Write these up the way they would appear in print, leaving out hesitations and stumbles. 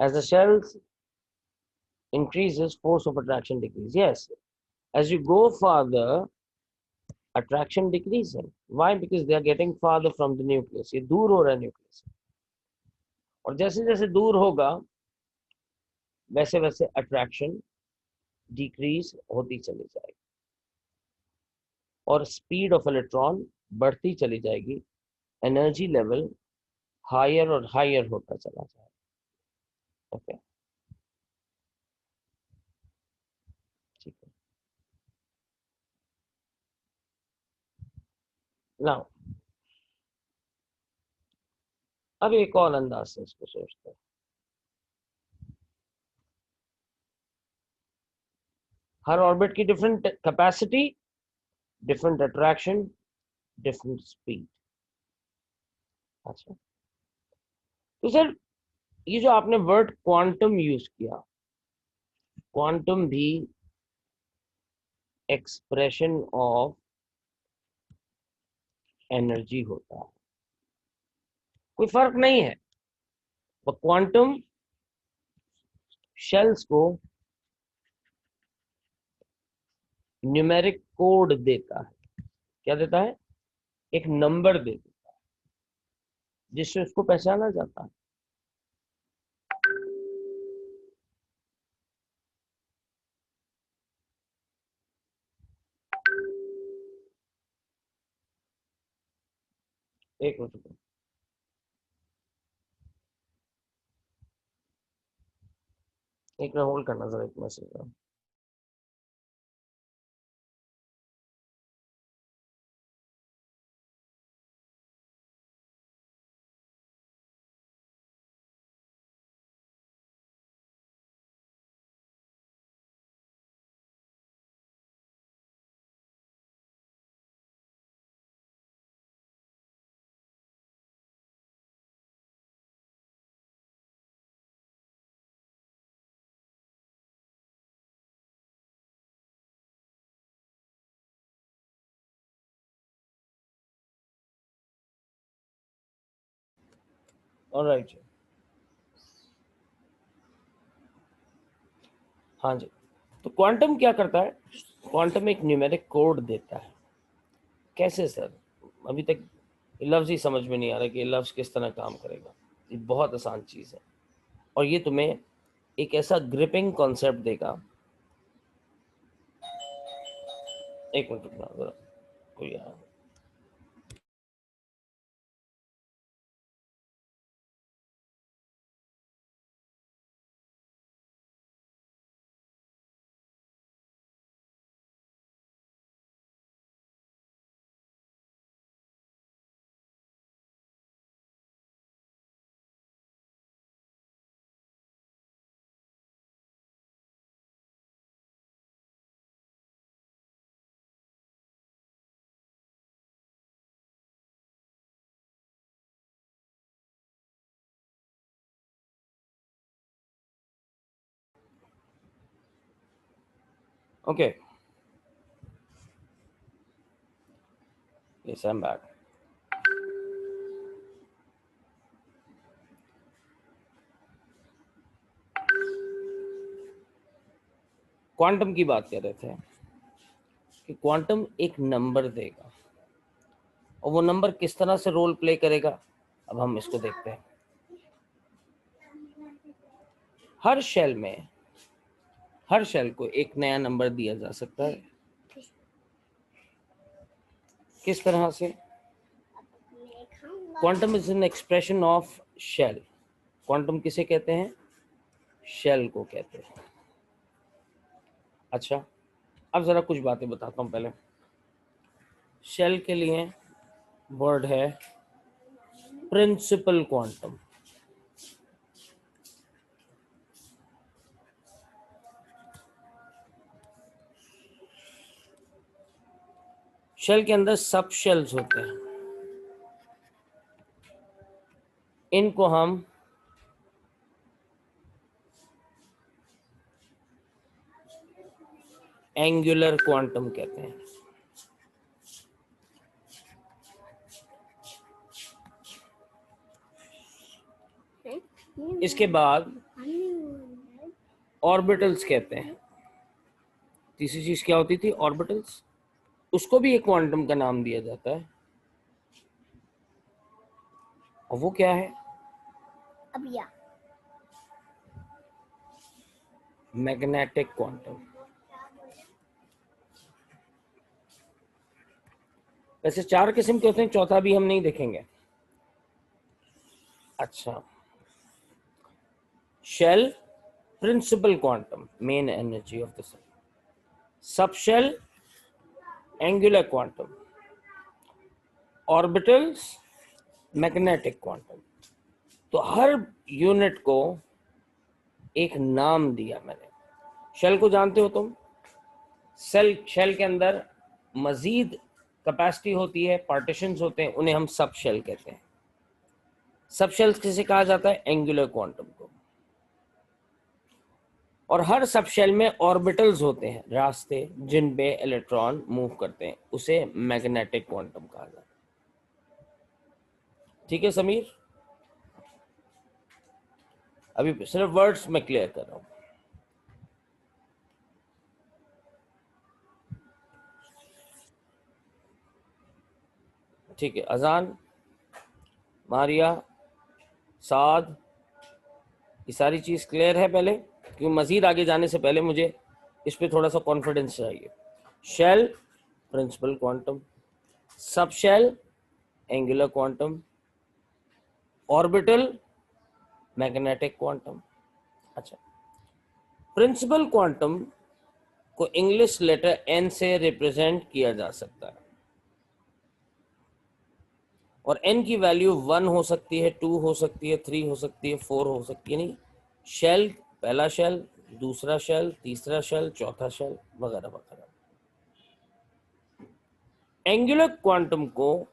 As the shells increases, force of attraction decreases. Yes, as you go farther, attraction decreasing. Why? Because they are getting farther from the nucleus. ये दूर हो रहा है nucleus से, और जैसे जैसे दूर होगा वैसे वैसे अट्रैक्शन डिक्रीज होती चली जाएगी और स्पीड ऑफ इलेक्ट्रॉन बढ़ती चली जाएगी, एनर्जी लेवल हायर और हायर होता चला जाएगा. ओके, ठीक है. नाउ अब एक और अंदाज से इसको सोचते हैं. हर ऑर्बिट की different capacity, different attraction, different speed. अच्छा, तो सर ये जो आपने वर्ड क्वांटम यूज किया, क्वांटम भी एक्सप्रेशन ऑफ एनर्जी होता है, कोई फर्क नहीं है. पर क्वांटम शेल्स को न्यूमेरिक कोड देता है. क्या देता है? एक नंबर दे देता है जिससे उसको पहचाना जाता है. एक मिनट, एक मिनट होल्ड करना जरा, एक मैसेज. ऑलराइट, हाँ जी. तो क्वांटम क्या करता है? क्वांटम एक न्यूमेरिक कोड देता है. कैसे सर? अभी तक ये लफ्ज़ ही समझ में नहीं आ रहा कि ये लफ्ज़ किस तरह काम करेगा. ये बहुत आसान चीज़ है और ये तुम्हें एक ऐसा ग्रिपिंग कॉन्सेप्ट देगा. एक मिनट रुकना जरा, कोई आया. Okay, yes I am back. Quantum की बात कर रहे थे कि क्वांटम एक नंबर देगा और वो नंबर किस तरह से रोल प्ले करेगा. अब हम इसको देखते हैं. हर शेल में, हर शेल को एक नया नंबर दिया जा सकता है. किस तरह से? Quantum is an expression of shell. Quantum किसे कहते हैं? शेल को कहते हैं. अच्छा, अब जरा कुछ बातें बताता हूं. पहले शेल के लिए वर्ड है प्रिंसिपल क्वांटम. शेल के अंदर सब शेल्स होते हैं. इनको हम एंगुलर क्वांटम कहते हैं. इसके बाद ऑर्बिटल्स कहते हैं। तीसरी चीज क्या होती थी? ऑर्बिटल्स। उसको भी एक क्वांटम का नाम दिया जाता है, और वो क्या है? अभिया। Magnetic quantum. वैसे 4 किस्म के होते हैं, चौथा भी हम नहीं देखेंगे। अच्छा, shell, principal quantum, main energy of the cell. Sub shell, angular quantum. Orbitals, magnetic quantum. तो हर यूनिट को एक नाम दिया मैंने। शेल को जानते हो तुम? शेल के अंदर मजीद कैपेसिटी होती है, पार्टीशंस होते हैं, उन्हें हम सब शेल कहते हैं। सब शेल्स किसे कहा जाता है? एंगुलर क्वांटम को। और हर सब शेल में ऑर्बिटल्स होते हैं, रास्ते जिन पे इलेक्ट्रॉन मूव करते हैं, उसे मैग्नेटिक क्वांटम कहा जाता है। ठीक है समीर? अभी सिर्फ वर्ड्स में क्लियर कर रहा हूं। ठीक है, अजान, मारिया, साद, ये सारी चीज क्लियर है पहले? क्योंकि मजीद आगे जाने से पहले मुझे इस पे थोड़ा सा कॉन्फिडेंस चाहिए। Shell, principal quantum. Sub shell, angular quantum. Orbital, magnetic quantum. अच्छा, प्रिंसिपल क्वांटम को इंग्लिश लेटर एन से रिप्रेजेंट किया जा सकता है, और एन की वैल्यू 1 हो सकती है, 2 हो सकती है, 3 हो सकती है, 4 हो सकती है। नहीं, शेल, पहला शेल, दूसरा शेल, तीसरा शेल, चौथा शेल, वगैरह वगैरह। एंगुलर क्वांटम को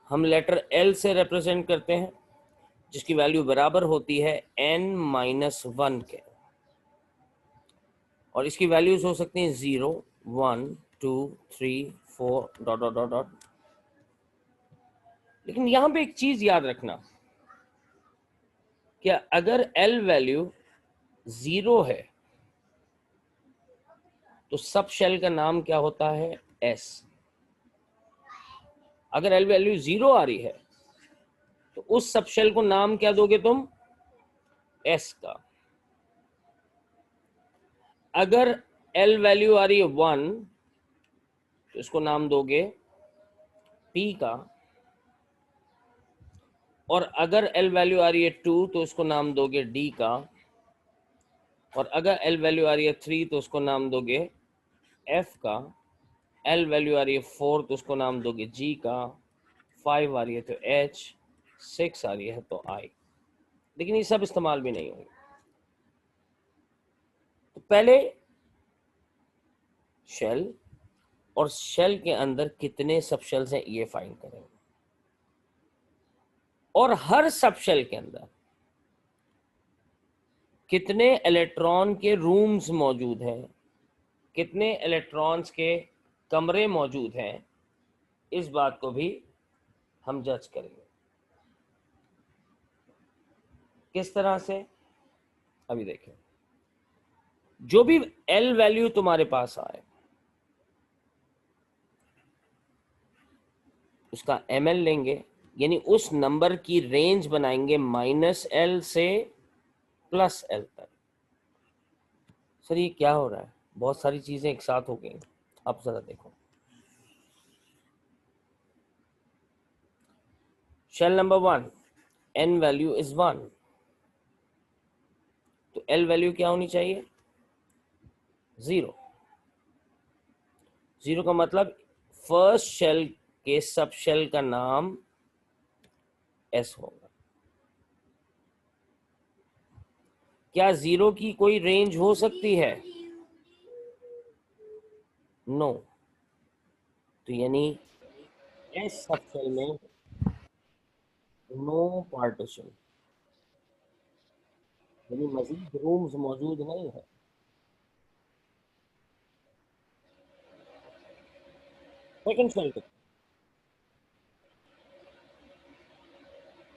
हम लेटर एल से रिप्रेजेंट करते हैं, जिसकी वैल्यू बराबर होती है n-1 के, और इसकी वैल्यूज हो सकती हैं 0, 1, 2, 3, 4 डॉट डॉट डॉट डॉट। लेकिन यहां पे एक चीज याद रखना, कि अगर एल वैल्यू 0 है तो सब शेल का नाम क्या होता है? एस। अगर एल वैल्यू 0 आ रही है तो उस सब शेल को नाम क्या दोगे तुम? एस का। अगर एल वैल्यू आ रही है 1 तो इसको नाम दोगे पी का, और अगर एल वैल्यू आ रही है 2 तो इसको नाम दोगे डी का, और अगर एल वैल्यू आ रही है 3 तो उसको नाम दोगे एफ का, एल वैल्यू आ रही है 4 तो उसको नाम दोगे जी का, 5 आ रही है तो एच, 6 आ रही है तो आई। लेकिन ये सब इस्तेमाल भी नहीं होंगे। तो पहले शेल, और शेल के अंदर कितने सब शेल्स हैं ये फाइंड करेंगे, और हर सब शेल के अंदर कितने इलेक्ट्रॉन के रूम्स मौजूद हैं, कितने इलेक्ट्रॉन्स के कमरे मौजूद हैं, इस बात को भी हम जज करेंगे। किस तरह से? अभी देखें। जो भी एल वैल्यू तुम्हारे पास आए उसका एम एल लेंगे, यानी उस नंबर की रेंज बनाएंगे -L से +L तक। सर ये क्या हो रहा है? बहुत सारी चीजें एक साथ हो गई। अब जरा देखो, shell number 1, N value is 1, तो एल वैल्यू क्या होनी चाहिए? 0। 0 का मतलब फर्स्ट शेल के सब शेल का नाम एस होगा। क्या 0 की कोई रेंज हो सकती है? नो। तो यानी एस सब शेल में नो पार्टीशन, यानी मजीद रूम्स मौजूद नहीं है। सेकंड शेल के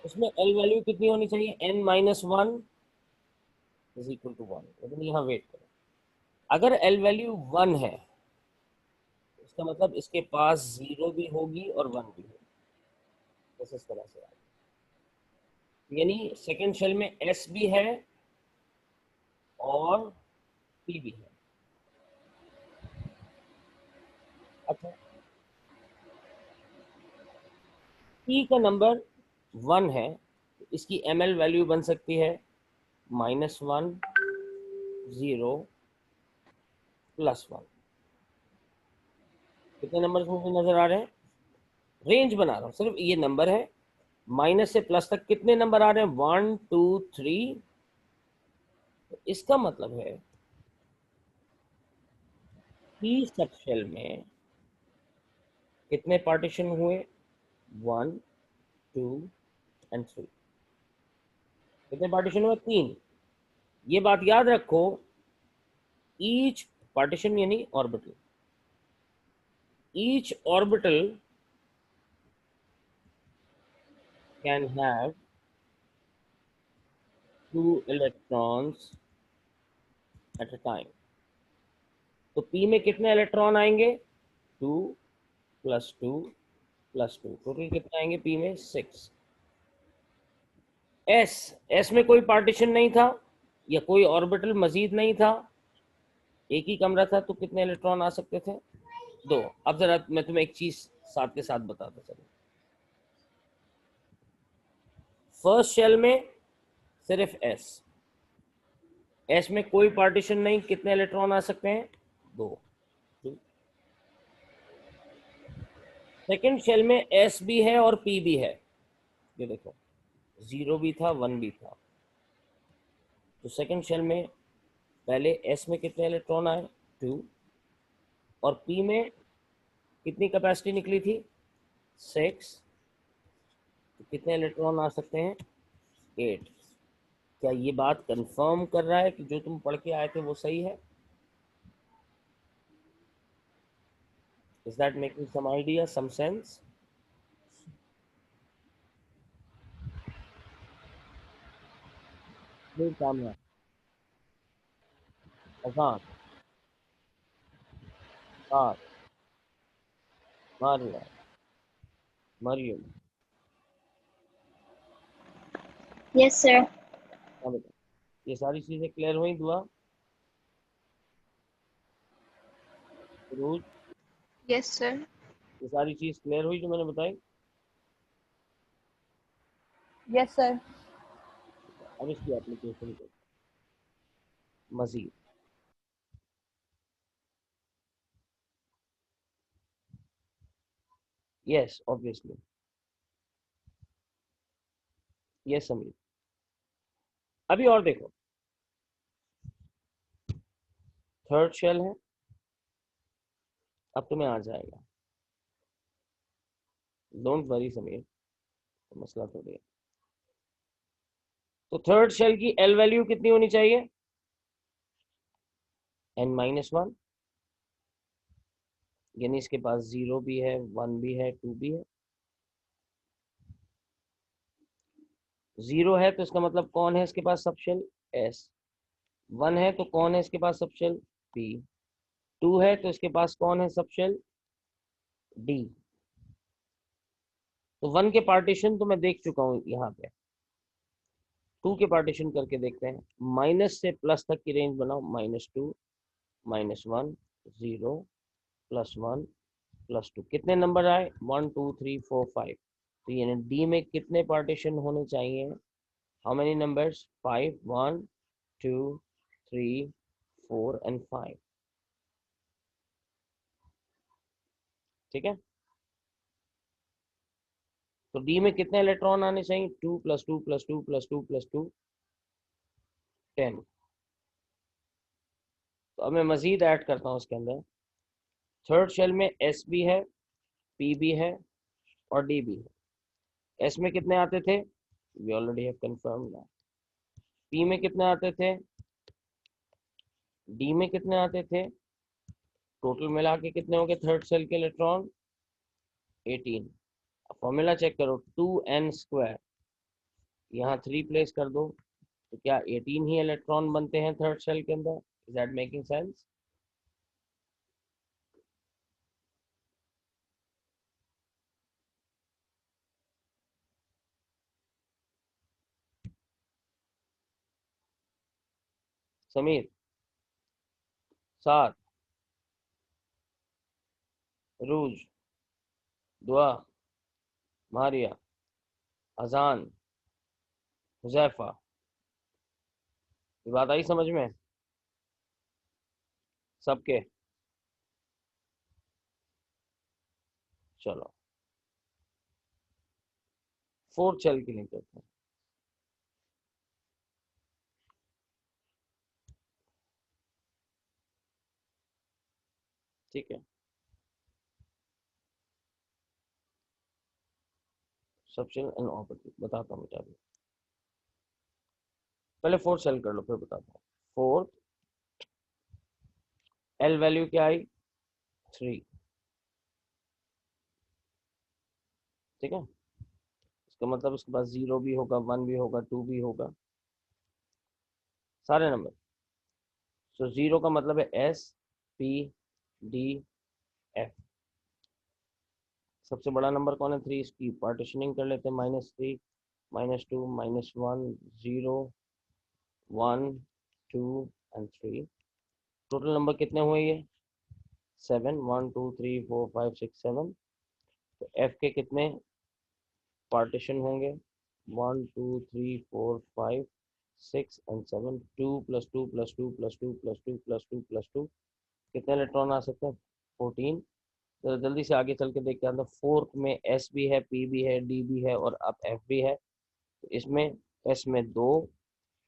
उसमें एल वैल्यू कितनी होनी चाहिए? n-1, इज इक्वल टू 1, लेकिन यहाँ वेट करो, अगर एल वैल्यू 1 है इसका मतलब इसके पास 0 भी होगी और 1 भी होगी, बस इस तरह से, यानी सेकेंड शेल में एस भी है और पी भी है। अच्छा, पी का नंबर 1 है, इसकी एम एल वैल्यू बन सकती है -1, 0, +1। कितने नंबर मुझे नजर आ रहे हैं? रेंज बना रहा हूँ, सिर्फ ये नंबर है, माइनस से प्लस तक कितने नंबर आ रहे हैं? 1, 2, 3। इसका मतलब है पी सब शेल में कितने पार्टीशन हुए? 1, 2 एंड 3। कितने पार्टीशन हुए? 3। ये बात याद रखो, ईच पार्टीशन यानी orbital, each orbital can have 2 electrons at a time. तो पी में कितने इलेक्ट्रॉन आएंगे? 2 + 2 + 2, टोटल कितने आएंगे पी में? 6। एस, एस में कोई पार्टीशन नहीं था या कोई ऑर्बिटल मजीद नहीं था, एक ही कमरा था, तो कितने इलेक्ट्रॉन आ सकते थे? 2। अब जरा मैं तुम्हें एक चीज साथ के साथ बताता चलूं, फर्स्ट शेल में सिर्फ एस, एस में कोई पार्टीशन नहीं, कितने इलेक्ट्रॉन आ सकते हैं? 2। सेकेंड शेल में एस भी है और पी भी है, ये देखो 0 भी था 1 भी था। तो सेकेंड शेल में पहले एस में कितने इलेक्ट्रॉन आए? 2। और पी में कितनी कैपेसिटी निकली थी? 6। तो कितने इलेक्ट्रॉन आ सकते हैं? 8। क्या ये बात कंफर्म कर रहा है कि जो तुम पढ़ के आए थे वो सही है? Is that making some idea, some sense? नहीं कामयाब। अजान, car, Maria, Maryam. Yes, sir. हाँ बेटा, ये सारी चीजें क्लियर हुई? दुआ, रोज, Yes, sir. ये सारी चीज क्लियर हुई जो मैंने बताई? Yes, sir. अब इसकी एप्लीकेशन को मजीद, यस ऑब्वियसली, यस समीर। अभी और देखो, थर्ड शेल है, अब तुम्हें आ जाएगा, डोंट वरी समीर, तो मसला थोड़ी है। तो थर्ड शेल की एल वैल्यू कितनी होनी चाहिए? n-1, यानी इसके पास 0 भी है, 1 भी है, 2 भी है। 0 है तो इसका मतलब कौन है इसके पास सब शेल? एस। 1 है तो कौन है इसके पास सब शेल? पी। 2 है तो इसके पास कौन है सब शेल? डी। तो 1 के पार्टीशन तो मैं देख चुका हूं यहाँ पे, 2 के पार्टीशन करके देखते हैं। माइनस से प्लस तक की रेंज बनाओ, -2, -1, 0, +1, +2। कितने नंबर आए? 1, 2, 3, 4, 5। तो यानी डी में कितने पार्टीशन होने चाहिए? How many numbers? 5, 1, 2, 3, 4 एंड 5। ठीक है, तो डी में कितने इलेक्ट्रॉन आने चाहिए? 2 + 2 + 2 + 2 + 2, 10। तो अब मैं मजीद ऐड करता हूँ उसके अंदर, थर्ड शेल में एस भी है, पी भी है और डी भी है। एस में कितने आते थे? We already have confirm that. P में कितने आते थे? डी में कितने आते थे? टोटल मिला के कितने हो गए थर्ड शेल के इलेक्ट्रॉन? 18। फॉर्मूला चेक करो, 2n², यहाँ 3 प्लेस कर दो, तो क्या 18 ही इलेक्ट्रॉन बनते हैं थर्ड शेल के अंदर? Is that making sense? Sameer, साथ, रूज, दुआ, मारिया, अजान, हुजैफा, ये बात आई समझ में सबके? चलो फोर्थ शेल के लिए करते हैं। ठीक है, सबशेल एंड ऑर्बिटल बताता हूँ बेटा अभी। पहले फोर्थ शेल कर लो फिर बताता हूँ। फोर्थ एल वैल्यू क्या आई? 3। ठीक है, इसका मतलब इसके पास 0 भी होगा, 1 भी होगा, 2 भी होगा, सारे नंबर। सो 0 का मतलब है एस पी डी एफ। सबसे बड़ा नंबर कौन है? 3। इसकी पार्टीशनिंग कर लेते हैं, -3, -2, -1, 0, 1, 2 एंड 3। टोटल नंबर कितने हुए ये? 7। 1 2 3 4 5 6 7। तो एफ के कितने पार्टीशन होंगे? 1 2 3 4 5 6 एंड 7। 2 + 2 + 2 + 2 + 2 + 2 + 2, कितने इलेक्ट्रॉन आ सकते हैं? 14। तो जल्दी से आगे चल के देखते हैं। फोर्थ में एस भी है, पी भी है, डी भी है और अब एफ भी है। तो इसमें एस में 2,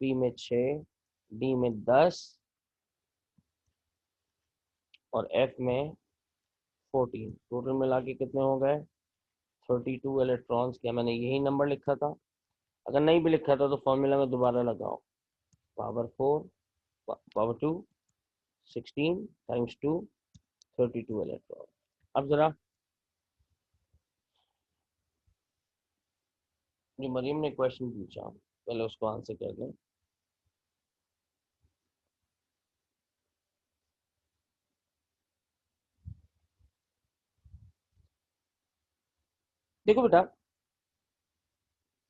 पी में 6, डी में 10 और एफ में 14। टोटल मिला के कितने हो गए? 32 इलेक्ट्रॉन्स। क्या मैंने यही नंबर लिखा था? अगर नहीं भी लिखा था तो फॉर्मूला में दोबारा लगाओ। Power 4 power 2 16 times 2 32 electron. अब जरा जो मरियम ने क्वेश्चन पूछा पहले उसको आंसर कर दें। देखो बेटा,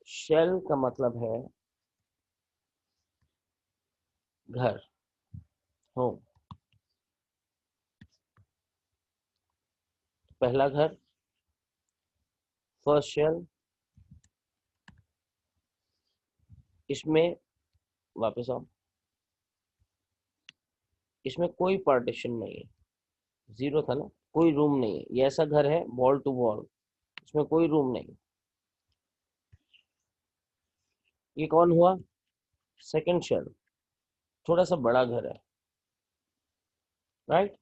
शेल का मतलब है घर, होम। पहला घर, फर्स्ट शेल। इसमें वापस आओ, इसमें कोई पार्टीशन नहीं है। 0 था ना, कोई रूम नहीं है। ये ऐसा घर है वॉल टू वॉल, इसमें कोई रूम नहीं। ये कौन हुआ? सेकंड शेल, थोड़ा सा बड़ा घर है, राइट?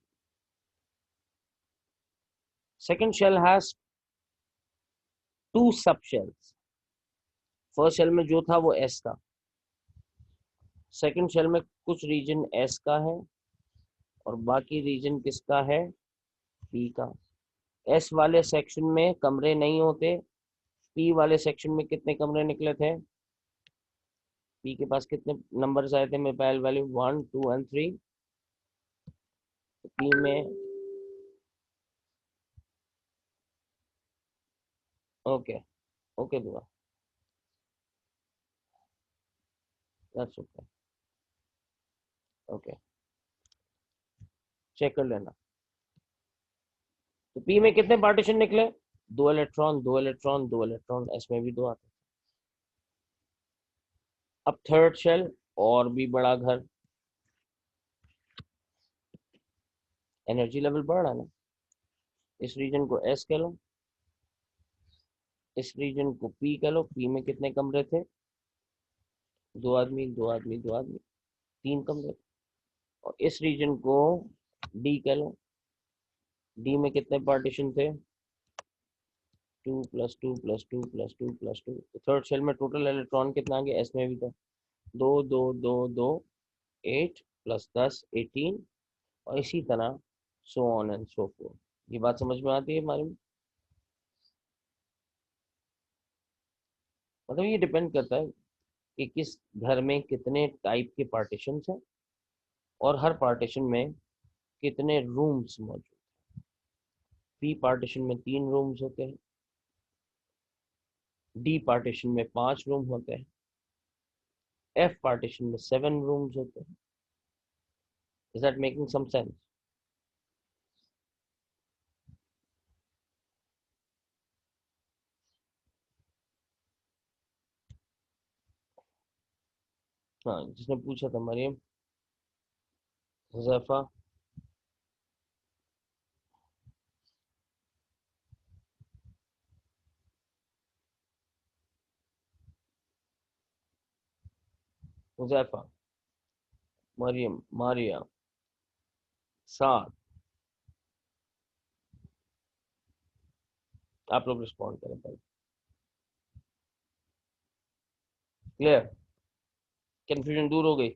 सेकंड शेल हैज 2 सब शेल्स। फर्स्ट शेल में जो था वो एस था, सेकंड शेल में कुछ रीजन एस का है और बाकी रीजन किसका है? पी का। एस वाले सेक्शन में कमरे नहीं होते। पी वाले सेक्शन में कितने कमरे निकले थे? पी के पास कितने नंबर्स आए थे? मेरे पहले वैल्यू 1 2 एंड 3। पी में ओके, ओके दुआ, दैट्स ओके, ओके, चेक कर लेना। तो पी में कितने पार्टीशन निकले? 2 इलेक्ट्रॉन, 2 इलेक्ट्रॉन, 2 इलेक्ट्रॉन। एस में भी 2 आते। अब थर्ड शेल, और भी बड़ा घर, एनर्जी लेवल बढ़ रहा है ना। इस रीजन को एस कह लो, इस रीजन को पी कह लो। पी में कितने कमरे थे? 2 आदमी, 2 आदमी, 2 आदमी, 3 कमरे। और इस रीजन को डी कह लो। डी में कितने पार्टीशन थे? 2 + 2 + 2 + 2 + 2। तो थर्ड शेल में टोटल इलेक्ट्रॉन कितना आ गया? एस में भी था 2 2 2 2, 8 + 10 18। और इसी तरह so on and so fourth. ये बात समझ में आती है हमारे में? मतलब ये डिपेंड करता है कि किस घर में कितने टाइप के पार्टीशंस हैं और हर पार्टीशन में कितने रूम्स मौजूद हैं। पी पार्टीशन में 3 रूम्स होते हैं, डी पार्टीशन में 5 रूम होते हैं, एफ पार्टीशन में 7 रूम्स होते हैं। Is that making some sense? हाँ, जिसने पूछा था मरियम, हुज़ैफा, हुज़ैफा, मरियम, मारिया, साद, आप लोग रिस्पॉन्ड करें पहले। क्लियर? कंफ्यूजन दूर हो गई?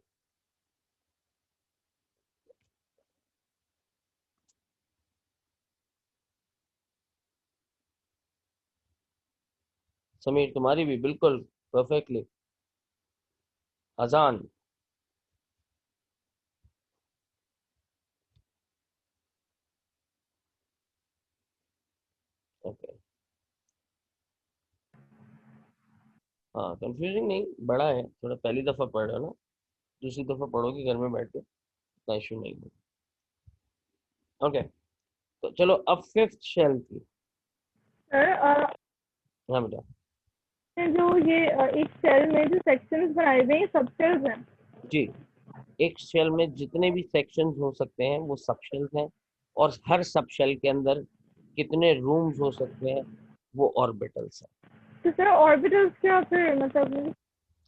समीर, तुम्हारी भी बिल्कुल परफेक्टली। अजान, ओके। हाँ, कंफ्यूजिंग नहीं, बड़ा है थोड़ा, पहली दफा पढ़ रहे हो ना, दूसरी दफा पढ़ोगे घर में बैठ के, इतना इशू नहीं है। ओके, तो चलो अब फिफ्थ शेल की। सर हाँ बेटा। जो ये एक सेल में जो सेक्शंस बनाए हुए हैं सब सेल्स हैं। जी, एक शेल में जितने भी सेक्शंस हो सकते हैं वो सब शेल्स हैं, और हर सब शेल के अंदर कितने रूम्स हो सकते हैं वो ऑर्बिटल्स हैं। तो सर ऑर्बिटल्स क्या फिर मतलब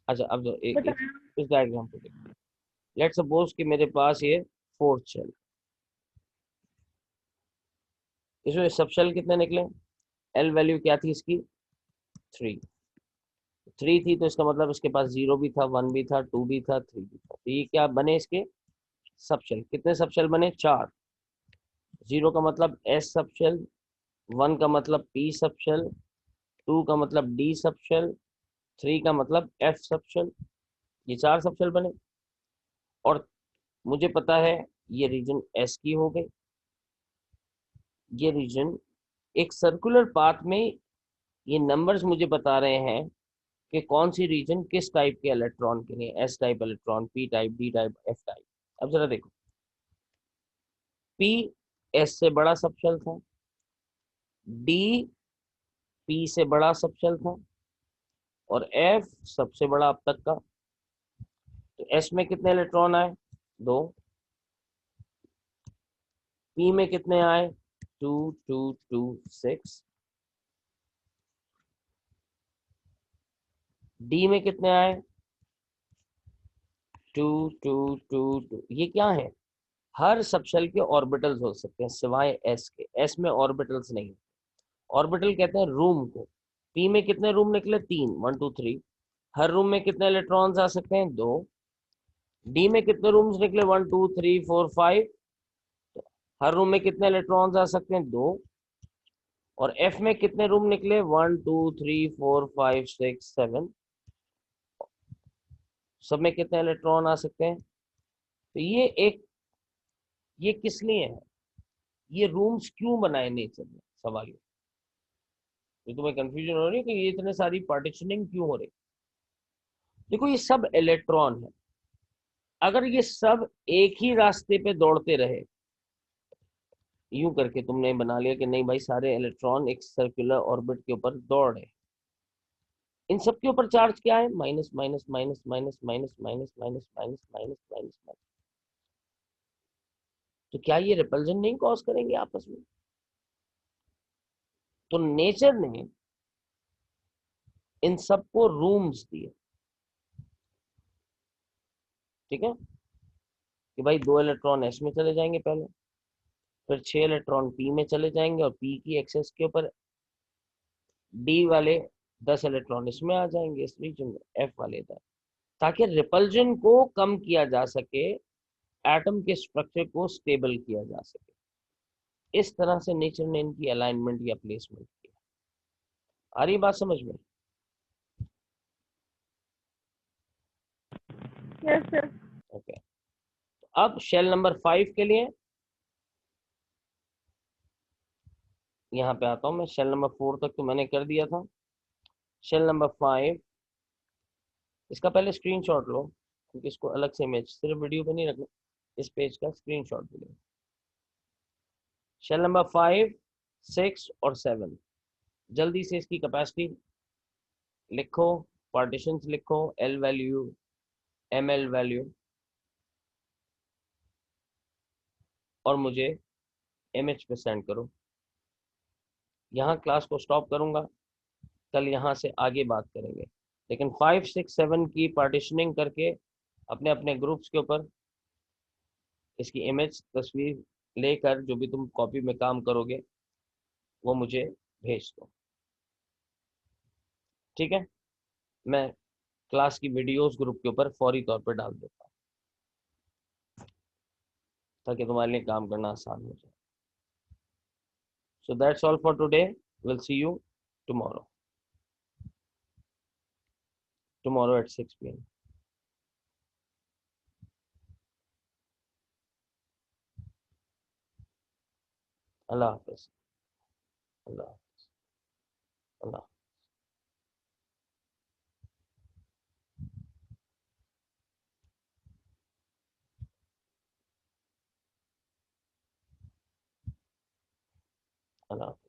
अच्छा, अब बताया। इस डायग्राम को देखो। लेट्स सपोज कि मेरे पास ये फोर्थ शेल, इसमें सब शेल कितने निकले? एल वैल्यू क्या थी इसकी? 3। 3 थी तो इसका मतलब इसके पास 0 भी था, 1 भी था, 2 भी था, 3 भी था, तो ये क्या बने इसके सब शेल? कितने सब शेल बने? 4। 0 का मतलब एस सब शेल, 1 का मतलब पी सब शेल, 2 का मतलब डी सब शेल, 3 का मतलब एफ सब शेल। ये 4 सब शेल बने, और मुझे पता है ये रीजन एस की हो गई। ये रीजन एक सर्कुलर पाथ में, ये नंबर्स मुझे बता रहे हैं कि कौन सी रीजन किस टाइप के इलेक्ट्रॉन के लिए, S type electron, P type, D type, F type. अब जरा देखो, पी एस से बड़ा सब शेल था, डी पी से बड़ा सब शेल था, और एफ सबसे बड़ा अब तक का। तो एस में कितने इलेक्ट्रॉन आए? 2। पी में कितने आए? 2 2 2 6। डी में कितने आए? 2 2 2 2। ये क्या है? हर सबशेल के ऑर्बिटल्स हो सकते हैं सिवाय एस के। एस में ऑर्बिटल्स नहीं। ऑर्बिटल कहते हैं रूम को। पी में कितने रूम निकले? 3, 1 2 3। हर रूम में कितने इलेक्ट्रॉन्स आ सकते हैं? 2। डी में कितने रूम्स निकले? 1 2 3 4 5। हर रूम में कितने इलेक्ट्रॉन्स आ सकते हैं? 2। और एफ में कितने रूम निकले? 1 2 3 4 5 6 7। सब में कितने इलेक्ट्रॉन आ सकते हैं? तो ये किस लिए है? ये रूम्स क्यों बनाए नेचर ने? सवाल ये तुम्हें कंफ्यूजन हो रही है कि ये इतने सारी पार्टीशनिंग क्यों हो रही? देखो, ये सब इलेक्ट्रॉन है। अगर ये सब एक ही रास्ते पे दौड़ते रहे, यूं करके तुमने बना लिया कि नहीं भाई सारे इलेक्ट्रॉन एक सर्कुलर ऑर्बिट के ऊपर दौड़ रहे, इन सब के ऊपर चार्ज क्या है? Minus minus minus minus minus minus minus minus minus minus minus. तो क्या ये रिपल्जन नहीं कॉज करेंगे आपस में? तो नेचर ने इन सबको रूम्स दिए, ठीक है, कि भाई 2 इलेक्ट्रॉन एस में चले जाएंगे पहले, फिर 6 इलेक्ट्रॉन पी में चले जाएंगे, और पी की एक्सेस के ऊपर डी वाले 10 इलेक्ट्रॉन इसमें आ जाएंगे, इस रीजन में एफ वाले इधर, ताकि रिपल्जन को कम किया जा सके, एटम के स्ट्रक्चर को स्टेबल किया जा सके। इस तरह से नेचर ने इनकी अलाइनमेंट या प्लेसमेंट किया। आ रही बात समझ में? Yes sir. ओके, अब शेल नंबर 5 के लिए यहाँ पे आता हूँ मैं। शेल नंबर 4 तक तो मैंने कर दिया था। शेल नंबर 5, इसका पहले स्क्रीनशॉट लो, क्योंकि इसको अलग से इमेज, सिर्फ वीडियो पे नहीं रखना, इस पेज का स्क्रीनशॉट भी लो। शेल नंबर 5, 6 और 7, जल्दी से इसकी कैपेसिटी लिखो, पार्टीशंस लिखो, L value, M L value, और मुझे इमेज पे सेंड करो। यहाँ क्लास को स्टॉप करूँगा, कल यहाँ से आगे बात करेंगे, लेकिन 5, 6, 7 की पार्टीशनिंग करके अपने अपने ग्रुप्स के ऊपर इसकी इमेज तस्वीर लेकर जो भी तुम कॉपी में काम करोगे वो मुझे भेज दो, ठीक है? मैं क्लास की वीडियोस ग्रुप के ऊपर फौरी तौर पर डाल देता हूँ, ताकि तुम्हारे लिए काम करना आसान हो जाए। So that's all for today, will see you tomorrow at 6 p.m. Allah Hafiz. Allah Allah. Allah.